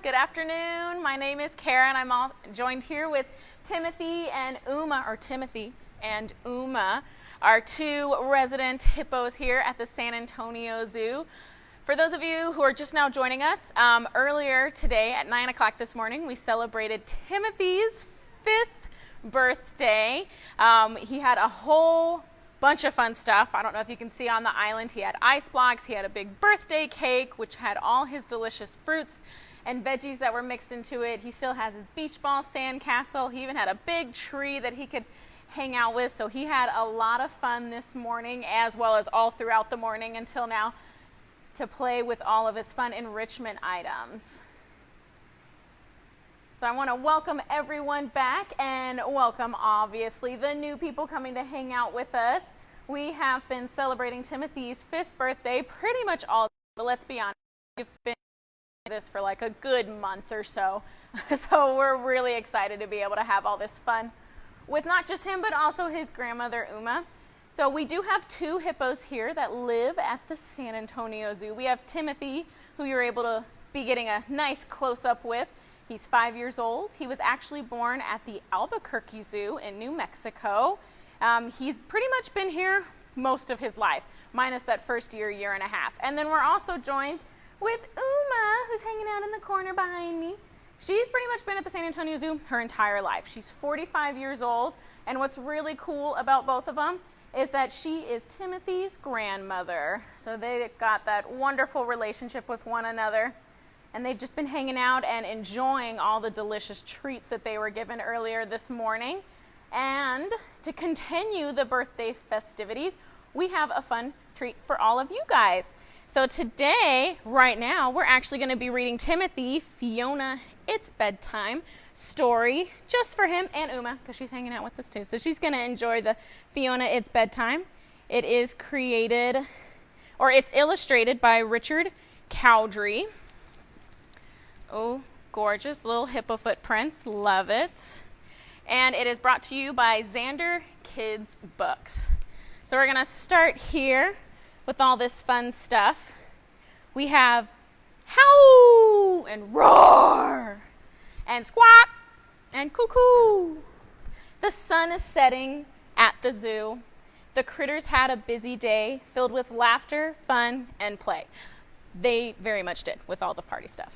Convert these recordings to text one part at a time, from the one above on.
Good afternoon. My name is Kara, and I'm joined here with Timothy and Uma, our two resident hippos here at the San Antonio Zoo. For those of you who are just now joining us, earlier today at 9 o'clock this morning, we celebrated Timothy's 5th birthday. He had a whole bunch of fun stuff. I don't know if you can see on the island. He had ice blocks. He had a big birthday cake, which had all his delicious fruits and veggies that were mixed into it. He still has his beach ball sand castle. He even had a big tree that he could hang out with. So he had a lot of fun this morning, as well as all throughout the morning until now, to play with all of his fun enrichment items. So I want to welcome everyone back and welcome, obviously, the new people coming to hang out with us. We have been celebrating Timothy's 5th birthday pretty much all day, but let's be honest, we've been doing this for like a good month or so. So we're really excited to be able to have all this fun with not just him, but also his grandmother, Uma. So we do have two hippos here that live at the San Antonio Zoo. We have Timothy, who you're able to be getting a nice close-up with. He's 5 years old. He was actually born at the Albuquerque Zoo in New Mexico. He's pretty much been here most of his life, minus that first year and a half. And then we're also joined with Uma, who's hanging out in the corner behind me. She's pretty much been at the San Antonio Zoo her entire life. She's 45 years old, and what's really cool about both of them is that she is Timothy's grandmother. So they got that wonderful relationship with one another. And they've just been hanging out and enjoying all the delicious treats that they were given earlier this morning. And to continue the birthday festivities, we have a fun treat for all of you guys. So today, right now, we're actually going to be reading Timothy, Fiona, It's Bedtime story just for him and Uma, because she's hanging out with us too. So she's going to enjoy the Fiona, It's Bedtime. It is it's illustrated by Richard Cowdery. Oh, gorgeous little hippo footprints. Love it. And it is brought to you by Xander Kids Books. So we're going to start here with all this fun stuff. We have howl and roar and squawk and cuckoo. The sun is setting at the zoo. The critters had a busy day filled with laughter, fun, and play. They very much did with all the party stuff.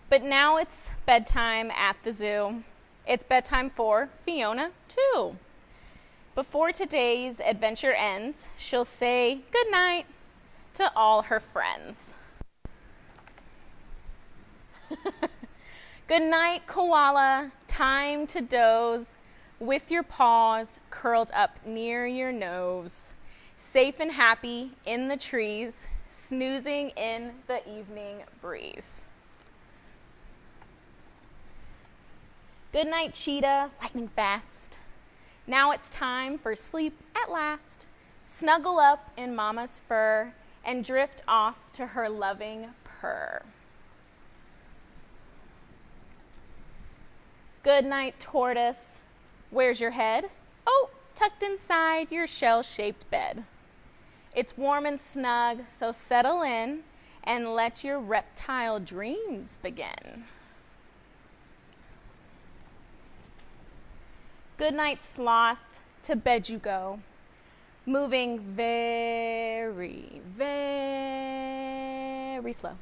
But now it's bedtime at the zoo. It's bedtime for Fiona, too. Before today's adventure ends, she'll say goodnight to all her friends. Good night, koala. Time to doze with your paws curled up near your nose. Safe and happy in the trees, snoozing in the evening breeze. Good night, cheetah, lightning fast. Now it's time for sleep at last. Snuggle up in mama's fur and drift off to her loving purr. Good night, tortoise. Where's your head? Oh, tucked inside your shell-shaped bed. It's warm and snug, so settle in and let your reptile dreams begin. Good night, sloth, to bed you go, moving very, very slow.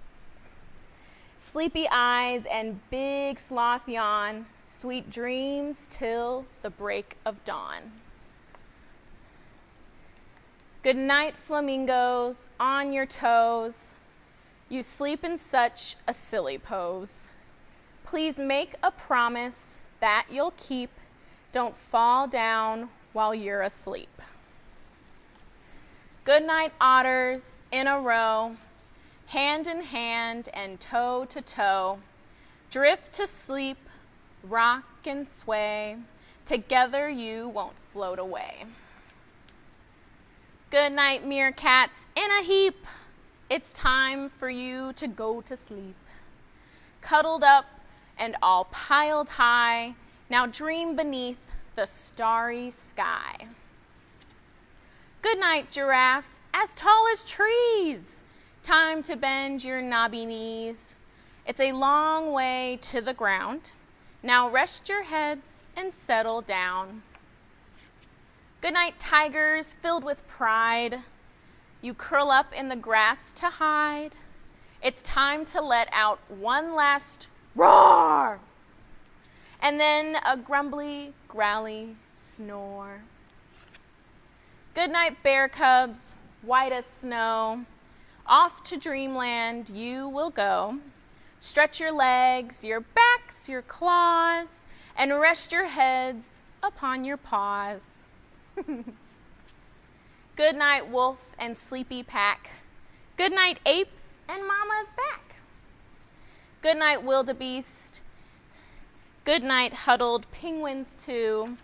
Sleepy eyes and big sloth yawn, sweet dreams till the break of dawn. Good night, flamingos, on your toes. You sleep in such a silly pose. Please make a promise that you'll keep. Don't fall down while you're asleep. Good night, otters, in a row, hand in hand and toe to toe. Drift to sleep, rock and sway. Together you won't float away. Good night, meerkats, in a heap. It's time for you to go to sleep. Cuddled up and all piled high, now dream beneath the starry sky. Good night, giraffes, as tall as trees. Time to bend your knobby knees. It's a long way to the ground. Now rest your heads and settle down. Good night, tigers filled with pride. You curl up in the grass to hide. It's time to let out one last roar, and then a grumbly, growly snore. Good night, bear cubs, white as snow. Off to dreamland you will go. Stretch your legs, your backs, your claws, and rest your heads upon your paws. Good night, wolf and sleepy pack. Good night, apes and mama's back. Good night, wildebeest. Good night, huddled penguins too.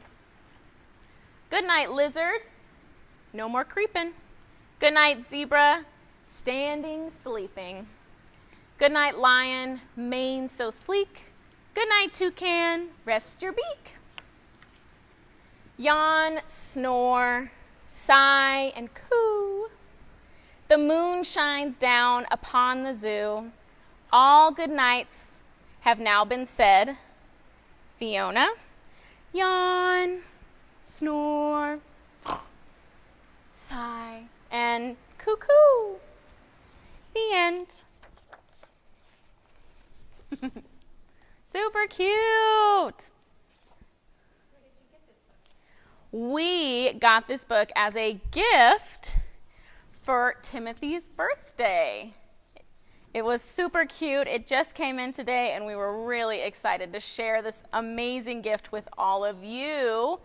Good night, lizard. No more creeping. Good night, zebra. Standing, sleeping. Good night, lion. Mane so sleek. Good night, toucan. Rest your beak. Yawn, snore, sigh, and coo. The moon shines down upon the zoo. All good nights have now been said. Fiona, yawn, snore, sigh, and cuckoo. The end. Super cute. We got this book as a gift for Timothy's birthday. It was super cute. It just came in today, and we were really excited to share this amazing gift with all of you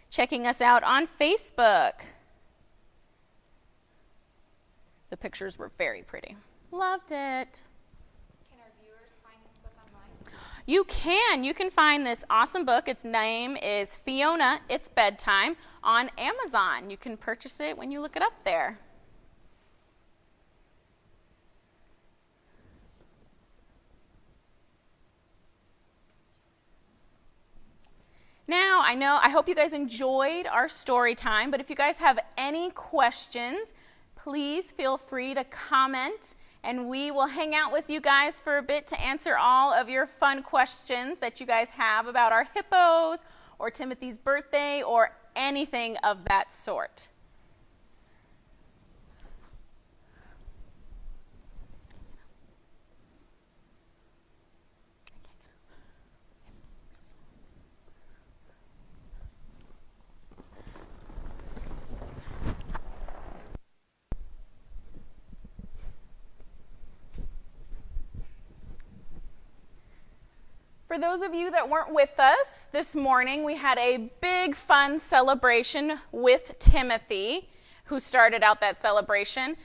checking us out on Facebook. The pictures were very pretty. Loved it. Can our viewers find this book online? You can. You can find this awesome book. Its name is Fiona, It's Bedtime on Amazon. You can purchase it when you look it up there. Now, I hope you guys enjoyed our story time, but if you guys have any questions, please feel free to comment, and we will hang out with you guys for a bit to answer all of your fun questions that you guys have about our hippos or Timothy's birthday or anything of that sort. For those of you that weren't with us this morning, we had a big fun celebration with Timothy, who started out that celebration.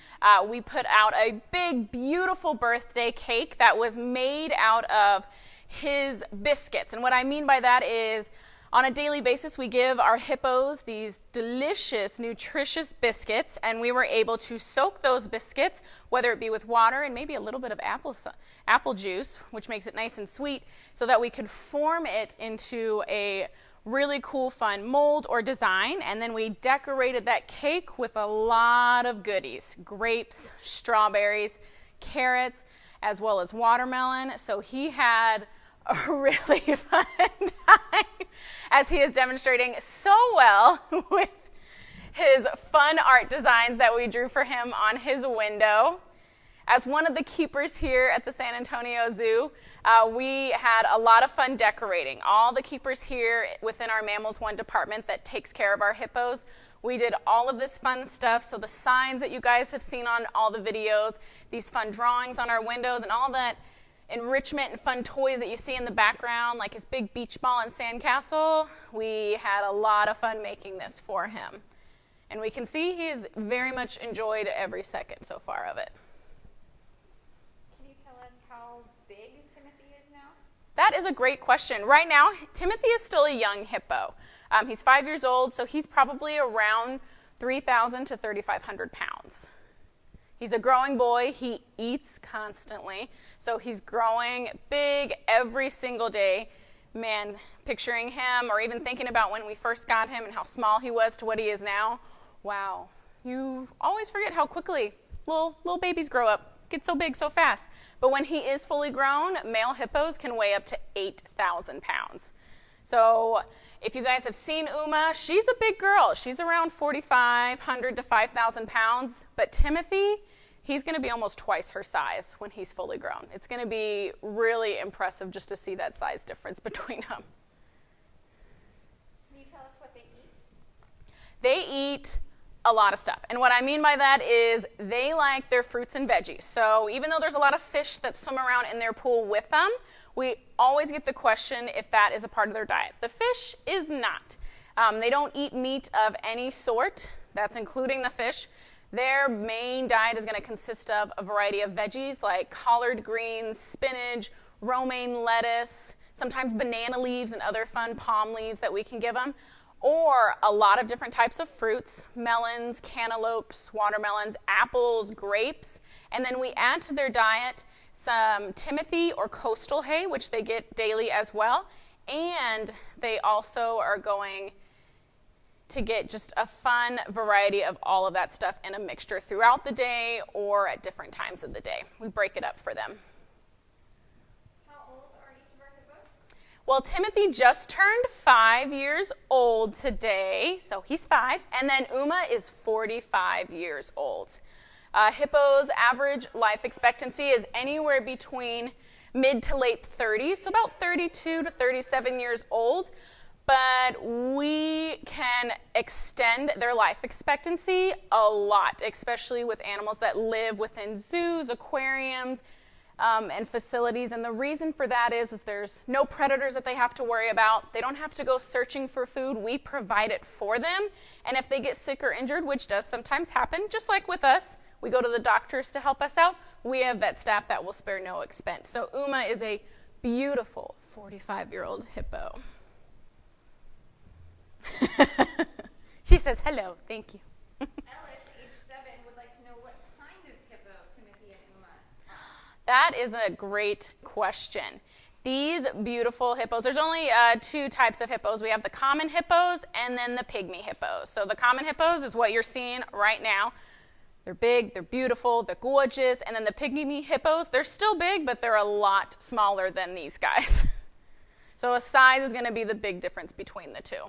We put out a big, beautiful birthday cake that was made out of his biscuits. And what I mean by that is, on a daily basis, we give our hippos these delicious, nutritious biscuits, and we were able to soak those biscuits, whether it be with water and maybe a little bit of apple juice, which makes it nice and sweet, so that we could form it into a really cool, fun mold or design. And then we decorated that cake with a lot of goodies: grapes, strawberries, carrots, as well as watermelon. So he had a really fun time, as he is demonstrating so well with his fun art designs that we drew for him on his window. As one of the keepers here at the San Antonio Zoo, we had a lot of fun decorating. All the keepers here within our Mammals One department that takes care of our hippos, we did all of this fun stuff. So the signs that you guys have seen on all the videos, these fun drawings on our windows, and all that enrichment and fun toys that you see in the background, like his big beach ball and sandcastle, we had a lot of fun making this for him. And we can see he's very much enjoyed every second so far of it. Can you tell us how big Timothy is now? That is a great question. Right now, Timothy is still a young hippo. He's 5 years old, so he's probably around 3,000 to 3,500 pounds. He's a growing boy. He eats constantly, so he's growing big every single day. Man, picturing him or even thinking about when we first got him and how small he was to what he is now, wow. You always forget how quickly little babies grow up. get so big so fast. But when he is fully grown, male hippos can weigh up to 8,000 pounds. So if you guys have seen Uma, she's a big girl. She's around 4,500 to 5,000 pounds. But Timothy, he's going to be almost twice her size when he's fully grown. It's going to be really impressive just to see that size difference between them. Can you tell us what they eat? They eat a lot of stuff. And what I mean by that is they like their fruits and veggies. So even though there's a lot of fish that swim around in their pool with them, we always get the question if that is a part of their diet. The fish is not. They don't eat meat of any sort. That's including the fish. Their main diet is going to consist of a variety of veggies like collard greens, spinach, romaine lettuce, sometimes banana leaves and other fun palm leaves that we can give them, or a lot of different types of fruits, melons, cantaloupes, watermelons, apples, grapes, and then we add to their diet some Timothy or coastal hay, which they get daily as well, and they also are going to get just a fun variety of all of that stuff in a mixture throughout the day or at different times of the day. We break it up for them. How old are each of our hippos? Well, Timothy just turned 5 years old today, so he's 5, and then Uma is 45 years old. Hippo's average life expectancy is anywhere between mid to late 30s, so about 32 to 37 years old. But we can extend their life expectancy a lot, especially with animals that live within zoos, aquariums, and facilities. And the reason for that is there's no predators that they have to worry about. They don't have to go searching for food. We provide it for them. And if they get sick or injured, which does sometimes happen, just like with us, we go to the doctors to help us out. We have vet staff that will spare no expense. So Uma is a beautiful 45-year-old hippo. She says hello, thank you. Ellis, age 7, would like to know what kind of hippo Timothy and Uma are. That is a great question. These beautiful hippos, there's only 2 types of hippos. We have the common hippos and then the pygmy hippos. So the common hippos is what you're seeing right now. They're big, they're beautiful, they're gorgeous. And then the pygmy hippos, they're still big, but they're a lot smaller than these guys. So a size is going to be the big difference between the two.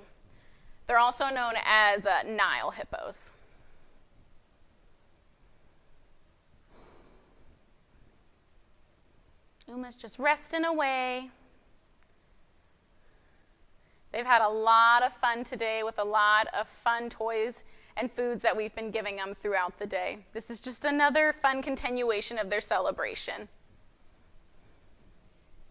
They're also known as Nile hippos. Uma's just resting away. They've had a lot of fun today with a lot of fun toys and foods that we've been giving them throughout the day. This is just another fun continuation of their celebration.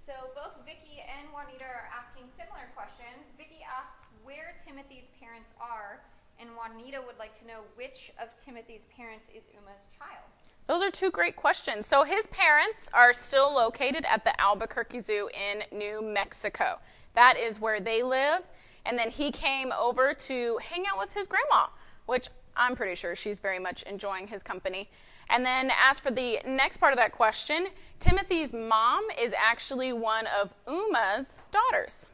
So both Vicky and Juanita are asking similar questions. Vicky asks where Timothy's parents are, and Juanita would like to know which of Timothy's parents is Uma's child. Those are 2 great questions. So his parents are still located at the Albuquerque Zoo in New Mexico. That is where they live. And then he came over to hang out with his grandma, which I'm pretty sure she's very much enjoying his company. And then as for the next part of that question, Timothy's mom is actually one of Uma's daughters.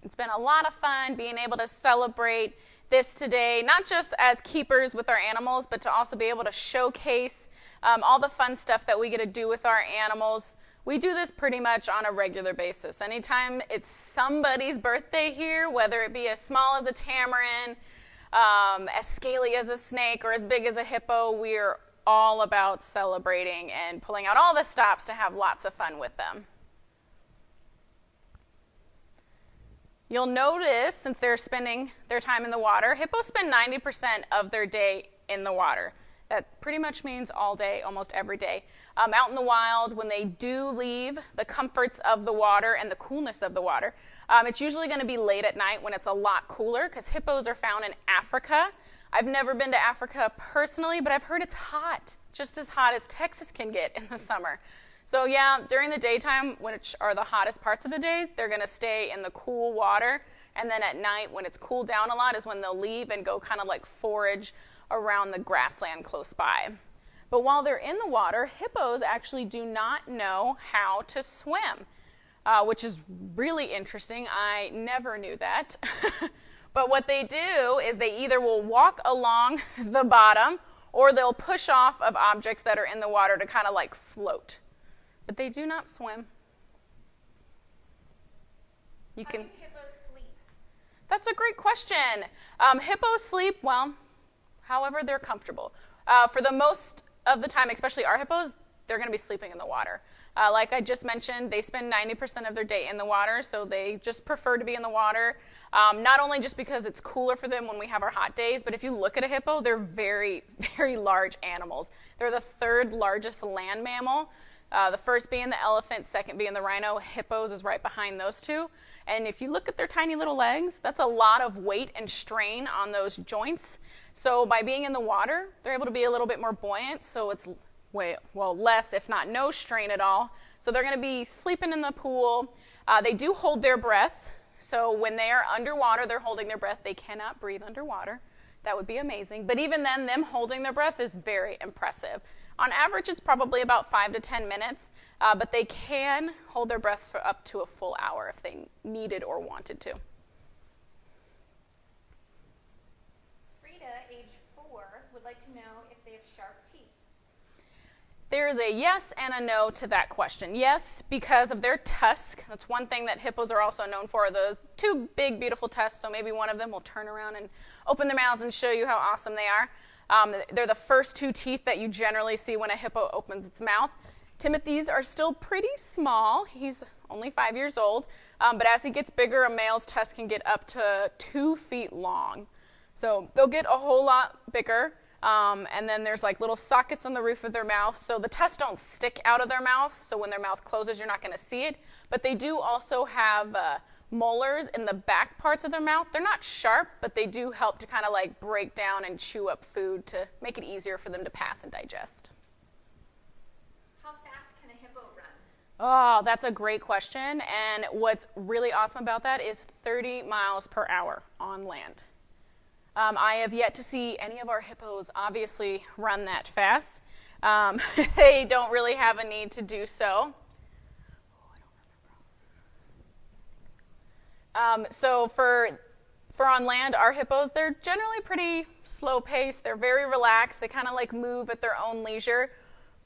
It's been a lot of fun being able to celebrate this today, not just as keepers with our animals, but to also be able to showcase all the fun stuff that we get to do with our animals. We do this pretty much on a regular basis. Anytime it's somebody's birthday here, whether it be as small as a tamarin, as scaly as a snake, or as big as a hippo, we're all about celebrating and pulling out all the stops to have lots of fun with them. You'll notice, since they're spending their time in the water, hippos spend 90% of their day in the water. That pretty much means all day, almost every day. Out in the wild, when they do leave the comforts of the water and the coolness of the water, it's usually going to be late at night when it's a lot cooler, because hippos are found in Africa. I've never been to Africa personally, but I've heard it's hot, just as hot as Texas can get in the summer. So yeah, during the daytime, which are the hottest parts of the days, they're going to stay in the cool water. And then at night, when it's cooled down a lot, is when they'll leave and go kind of like forage around the grassland close by. But while they're in the water, hippos actually do not know how to swim, which is really interesting. I never knew that. But what they do is they either will walk along the bottom or they'll push off of objects that are in the water to kind of like float. But they do not swim. How do hippos sleep? That's a great question. Hippos sleep, well, however they're comfortable. For the most of the time, especially our hippos, they're going to be sleeping in the water. Like I just mentioned, they spend 90% of their day in the water, so they just prefer to be in the water. Not only just because it's cooler for them when we have our hot days, but if you look at a hippo, they're very, very large animals. They're the third largest land mammal. The first being the elephant, second being the rhino. Hippos is right behind those two. And if you look at their tiny little legs, that's a lot of weight and strain on those joints. So by being in the water, they're able to be a little bit more buoyant, so it's less, if not no strain at all. So they're going to be sleeping in the pool. They do hold their breath. So when they are underwater, they're holding their breath. They cannot breathe underwater. That would be amazing. But even then, them holding their breath is very impressive. On average, it's probably about 5 to 10 minutes, but they can hold their breath for up to a full hour if they needed or wanted to. Frida, age 4, would like to know if they have sharp teeth. There is a yes and a no to that question. Yes, because of their tusk. That's one thing that hippos are also known for, those two big, beautiful tusks. So maybe one of them will turn around and open their mouths and show you how awesome they are. They're the first two teeth that you generally see when a hippo opens its mouth. Timothy's are still pretty small. He's only 5 years old. But as he gets bigger, a male's tusk can get up to 2 feet long. So they'll get a whole lot bigger. And then there's like little sockets on the roof of their mouth. So the tusks don't stick out of their mouth. So when their mouth closes, you're not going to see it. But they do also have molars in the back parts of their mouth. They're not sharp, but they do help to kind of like break down and chew up food to make it easier for them to pass and digest. How fast can a hippo run? Oh, that's a great question. And what's really awesome about that is 30 miles per hour on land. I have yet to see any of our hippos obviously run that fast. They don't really have a need to do so. So for on land, our hippos, they're generally pretty slow paced. They're very relaxed. They kind of like move at their own leisure.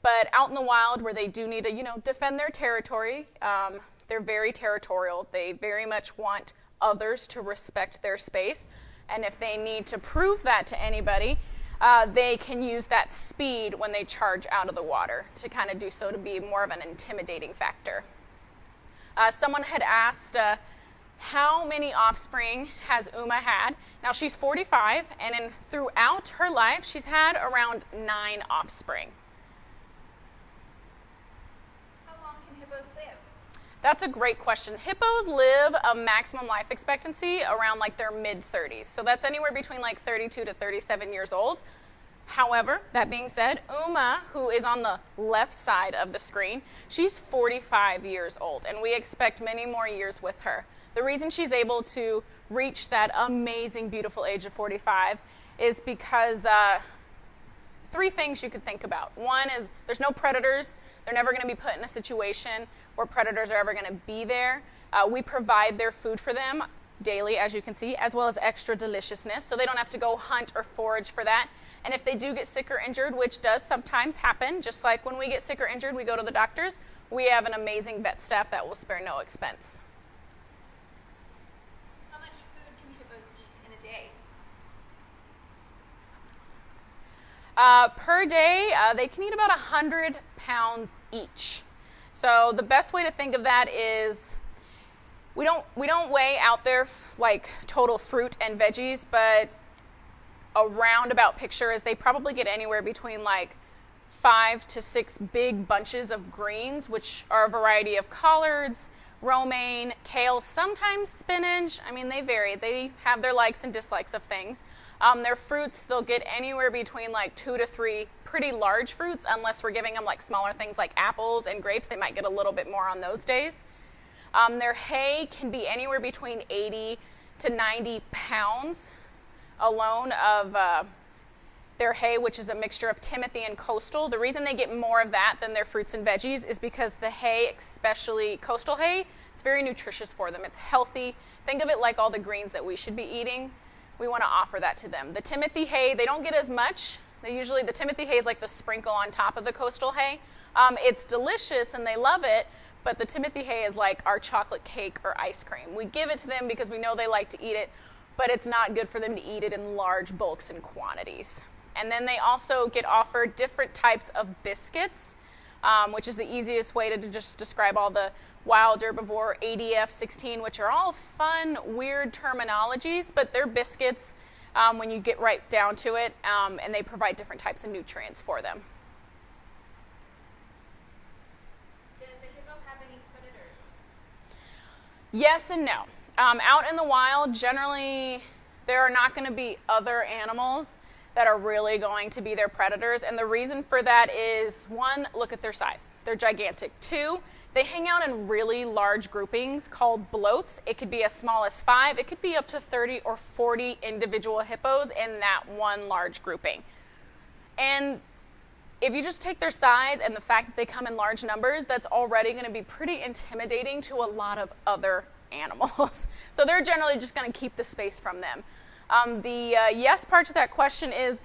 But out in the wild where they do need to, defend their territory, they're very territorial. They very much want others to respect their space. And if they need to prove that to anybody, they can use that speed when they charge out of the water to kind of do so to be more of an intimidating factor. Someone had asked, how many offspring has Uma had? Now she's 45, and throughout her life, she's had around 9 offspring. How long can hippos live? That's a great question. Hippos live a maximum life expectancy around like their mid-30s. So that's anywhere between like 32 to 37 years old. However, that being said, Uma, who is on the left side of the screen, she's 45 years old, and we expect many more years with her. The reason she's able to reach that amazing, beautiful age of 45 is because 3 things you could think about. One is there's no predators. They're never going to be put in a situation where predators are ever going to be there. We provide their food for them daily, as you can see, as well as extra deliciousness, so they don't have to go hunt or forage for that. And if they do get sick or injured, which does sometimes happen, just like when we get sick or injured, we go to the doctors, we have an amazing vet staff that will spare no expense. How much food can hippos eat in a day? Per day, they can eat about 100 pounds each. So the best way to think of that is we don't weigh out there like total fruit and veggies, but a roundabout picture is they probably get anywhere between like 5 to 6 big bunches of greens, which are a variety of collards, romaine, kale, sometimes spinach. I mean, they vary. They have their likes and dislikes of things. Their fruits, they'll get anywhere between like 2 to 3 pretty large fruits, unless we're giving them like smaller things like apples and grapes. They might get a little bit more on those days. Their hay can be anywhere between 80 to 90 pounds alone of their hay, which is a mixture of Timothy and coastal. The reason they get more of that than their fruits and veggies is because the hay, especially coastal hay, it's very nutritious for them. It's healthy. Think of it like all the greens that we should be eating. We want to offer that to them. The Timothy hay, they don't get as much. The Timothy hay is like the sprinkle on top of the coastal hay. It's delicious and they love it, but the Timothy hay is like our chocolate cake or ice cream. We give it to them because we know they like to eat it, but it's not good for them to eat it in large bulks and quantities. And then they also get offered different types of biscuits, which is the easiest way to just describe all the wild herbivore, ADF 16, which are all fun, weird terminologies, but they're biscuits when you get right down to it, and they provide different types of nutrients for them. Does the hippo have any predators? Yes and no. Out in the wild, generally, there are not going to be other animals that are really going to be their predators. And the reason for that is, one, look at their size. They're gigantic. Two, they hang out in really large groupings called bloats. It could be as small as 5. It could be up to 30 or 40 individual hippos in that one large grouping. And if you just take their size and the fact that they come in large numbers, that's already going to be pretty intimidating to a lot of other animals. So they're generally just going to keep the space from them. The yes part to that question is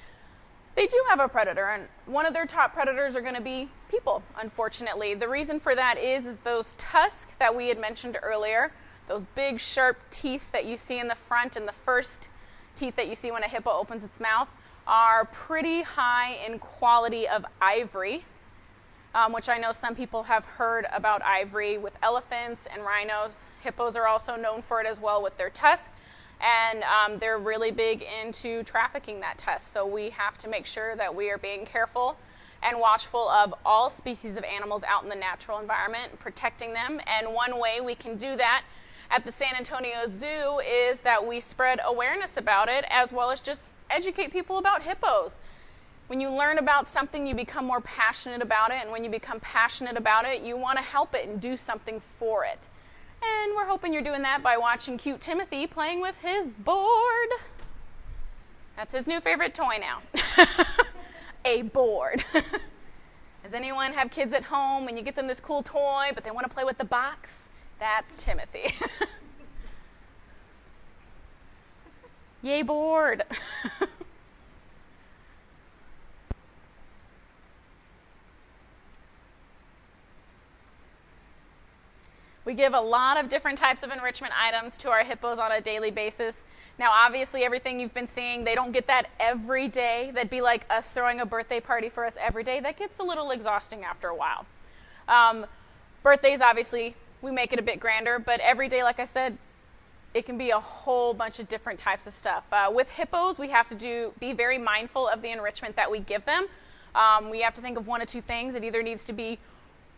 they do have a predator, and one of their top predators are going to be people, unfortunately. The reason for that is those tusks that we had mentioned earlier, those big sharp teeth that you see in the front and the first teeth that you see when a hippo opens its mouth are pretty high in quality of ivory, which I know some people have heard about ivory with elephants and rhinos. Hippos are also known for it as well with their tusks. And they're really big into trafficking that tusk. So we have to make sure that we are being careful and watchful of all species of animals out in the natural environment, protecting them. And one way we can do that at the San Antonio Zoo is that we spread awareness about it, as well as just educate people about hippos. When you learn about something, you become more passionate about it. And when you become passionate about it, you want to help it and do something for it. And we're hoping you're doing that by watching cute Timothy playing with his board. That's his new favorite toy now. A board. Does anyone have kids at home and you get them this cool toy, but they want to play with the box? That's Timothy. Yay, board. We give a lot of different types of enrichment items to our hippos on a daily basis. Now, obviously, everything you've been seeing, they don't get that every day. That'd be like us throwing a birthday party for us every day. That gets a little exhausting after a while. Birthdays, obviously, we make it a bit grander, but every day, like I said, it can be a whole bunch of different types of stuff. With hippos, we have to be very mindful of the enrichment that we give them. We have to think of one of two things. It either needs to be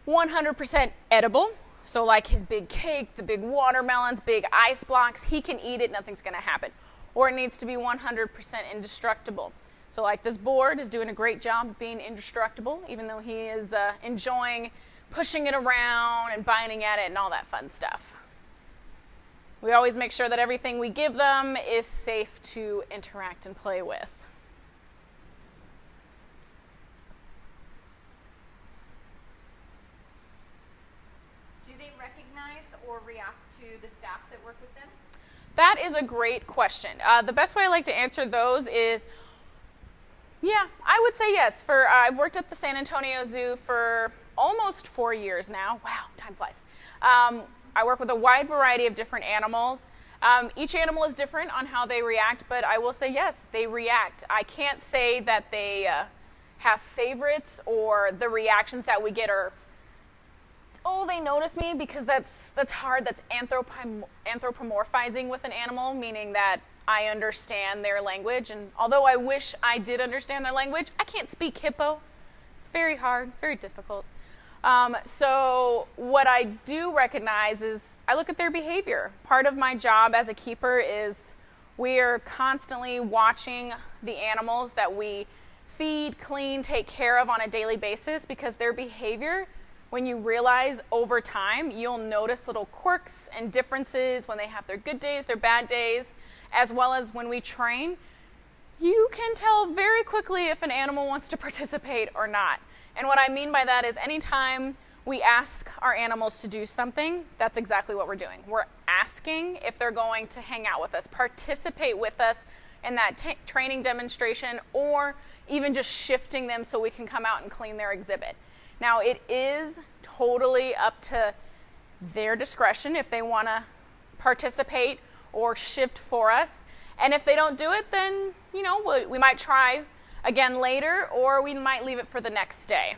100% edible. So like his big cake, the big watermelons, big ice blocks, he can eat it, nothing's going to happen. Or it needs to be 100% indestructible. So like this board is doing a great job of being indestructible, even though he is enjoying pushing it around and biting at it and all that fun stuff. We always make sure that everything we give them is safe to interact and play with. Or react to the staff that work with them? That is a great question. The best way I like to answer those is, yeah, I would say yes. I've worked at the San Antonio Zoo for almost 4 years now. Wow, time flies. I work with a wide variety of different animals. Each animal is different on how they react, but I will say yes, they react. I can't say that they have favorites or the reactions that we get are, oh, they notice me, because that's hard. That's anthropomorphizing with an animal, meaning that I understand their language. And although I wish I did understand their language, I can't speak hippo. It's very hard, very difficult. So what I do recognize is I look at their behavior. Part of my job as a keeper is we are constantly watching the animals that we feed, clean, take care of on a daily basis, because their behavior, when you realize over time, you'll notice little quirks and differences when they have their good days, their bad days, as well as when we train. You can tell very quickly if an animal wants to participate or not. And what I mean by that is anytime we ask our animals to do something, that's exactly what we're doing. We're asking if they're going to hang out with us, participate with us in that training demonstration, or even just shifting them so we can come out and clean their exhibit. Now, it is totally up to their discretion if they want to participate or shift for us. And if they don't do it, then, we might try again later, or we might leave it for the next day.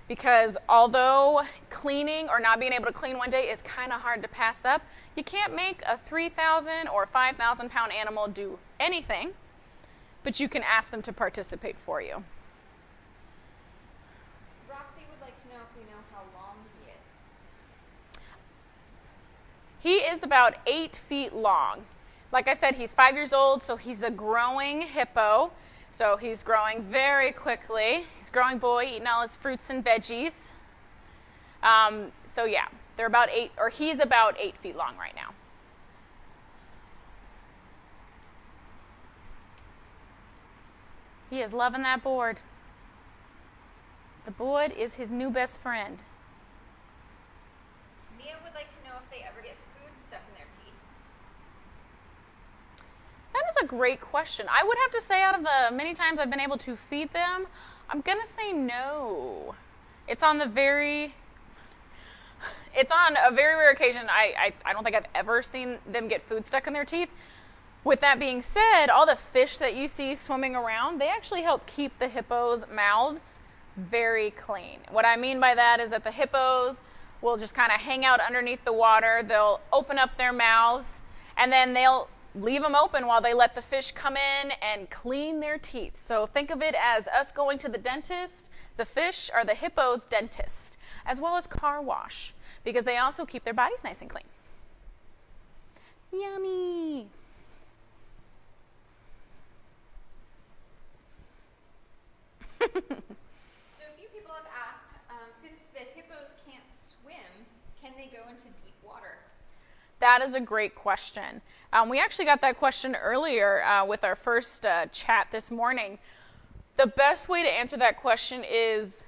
Because although cleaning or not being able to clean one day is kind of hard to pass up, you can't make a 3,000 or 5,000 pound animal do anything, but you can ask them to participate for you. Roxy would like to know if we know how long he is. He is about 8 feet long. Like I said, he's 5 years old, so he's a growing hippo. So he's growing very quickly. He's a growing boy, eating all his fruits and veggies. So yeah, they're about 8, or he's about 8 feet long right now. He is loving that board. The board is his new best friend. Mia would like to know if they ever get food stuck in their teeth. That is a great question. I would have to say, out of the many times I've been able to feed them, I'm going to say no. It's on a very rare occasion. I don't think I've ever seen them get food stuck in their teeth. With that being said, all the fish that you see swimming around, they actually help keep the hippos' mouths very clean. What I mean by that is that the hippos will just kind of hang out underneath the water. They'll open up their mouths, and then they'll leave them open while they let the fish come in and clean their teeth. So think of it as us going to the dentist. The fish are the hippo's dentist, as well as car wash, because they also keep their bodies nice and clean. Yummy! So a few people have asked, since the hippos can't swim, can they go into deep water? That is a great question. We actually got that question earlier with our first chat this morning. The best way to answer that question is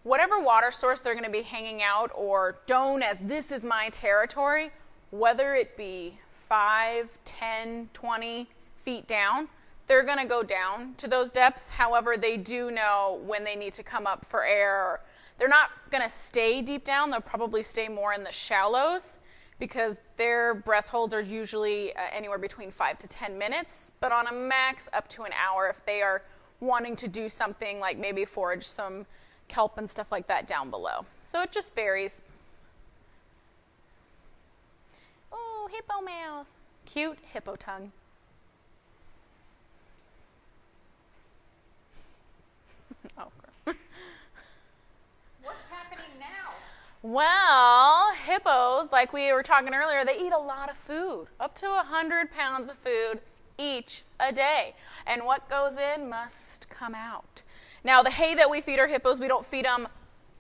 whatever water source they're going to be hanging out or known as this is my territory, whether it be 5, 10, 20 feet down, they're going to go down to those depths. However, they do know when they need to come up for air. They're not going to stay deep down. They'll probably stay more in the shallows because their breath holds are usually anywhere between 5 to 10 minutes, but on a max up to an hour if they are wanting to do something like maybe forage some kelp and stuff like that down below. So it just varies. Oh, hippo mouth. Cute hippo tongue. Oh. What's happening now? Well, hippos, like we were talking earlier, they eat a lot of food, up to 100 pounds of food each a day. And what goes in must come out. Now, the hay that we feed our hippos, we don't feed them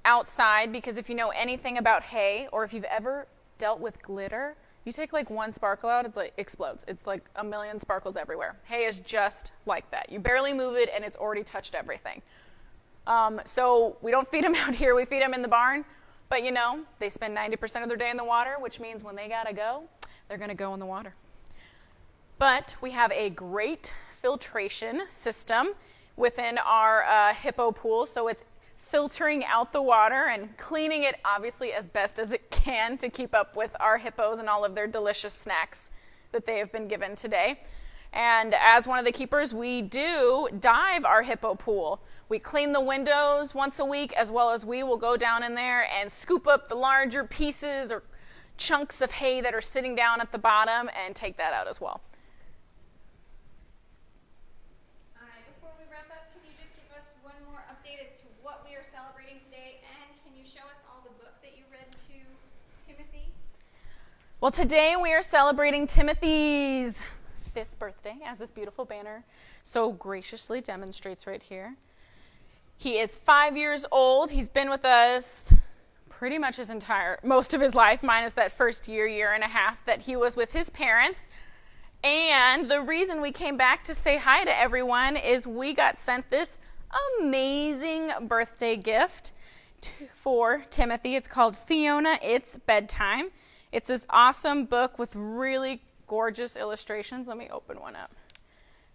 outside because if you know anything about hay, or if you've ever dealt with glitter, you take like one sparkle out, it's like explodes. It's like a million sparkles everywhere. Hay is just like that. You barely move it and it's already touched everything. So we don't feed them out here. We feed them in the barn. But, they spend 90% of their day in the water, which means when they got to go, they're going to go in the water. But we have a great filtration system within our hippo pool. So it's filtering out the water and cleaning it, obviously, as best as it can to keep up with our hippos and all of their delicious snacks that they have been given today. And as one of the keepers, we do dive our hippo pool. We clean the windows once a week, as well as we will go down in there and scoop up the larger pieces or chunks of hay that are sitting down at the bottom and take that out as well. All right, before we wrap up, can you just give us one more update as to what we are celebrating today, and can you show us all the book that you read to Timothy? Well, today we are celebrating Timothy's 5th birthday, as this beautiful banner so graciously demonstrates right here. He is 5 years old. He's been with us pretty much most of his life, minus that first year and a half that he was with his parents. And the reason we came back to say hi to everyone is we got sent this amazing birthday gift for Timothy. It's called Fiona, It's Bedtime. It's this awesome book with really gorgeous illustrations. Let me open one up.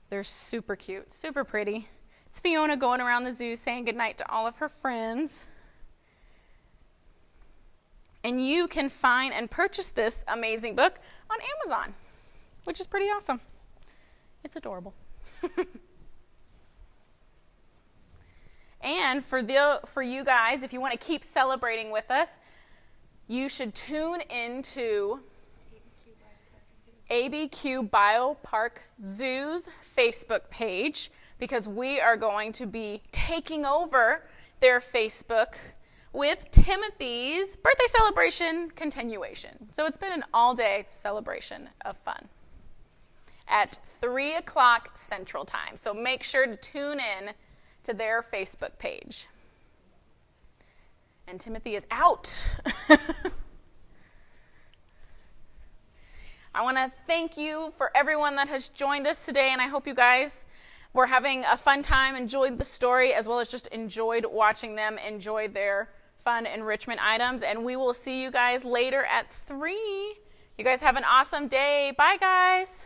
They're super cute, super pretty. It's Fiona going around the zoo saying goodnight to all of her friends. And you can find and purchase this amazing book on Amazon, which is pretty awesome. It's adorable. And for you guys, if you want to keep celebrating with us, you should tune into ABQ Biopark Zoo's Facebook page, because we are going to be taking over their Facebook with Timothy's birthday celebration continuation. So it's been an all-day celebration of fun at 3 o'clock Central Time. So make sure to tune in to their Facebook page. And Timothy is out. I want to thank you for everyone that has joined us today, and I hope you guys were having a fun time, enjoyed the story, as well as just enjoyed watching them enjoy their fun enrichment items. And we will see you guys later at 3. You guys have an awesome day. Bye, guys.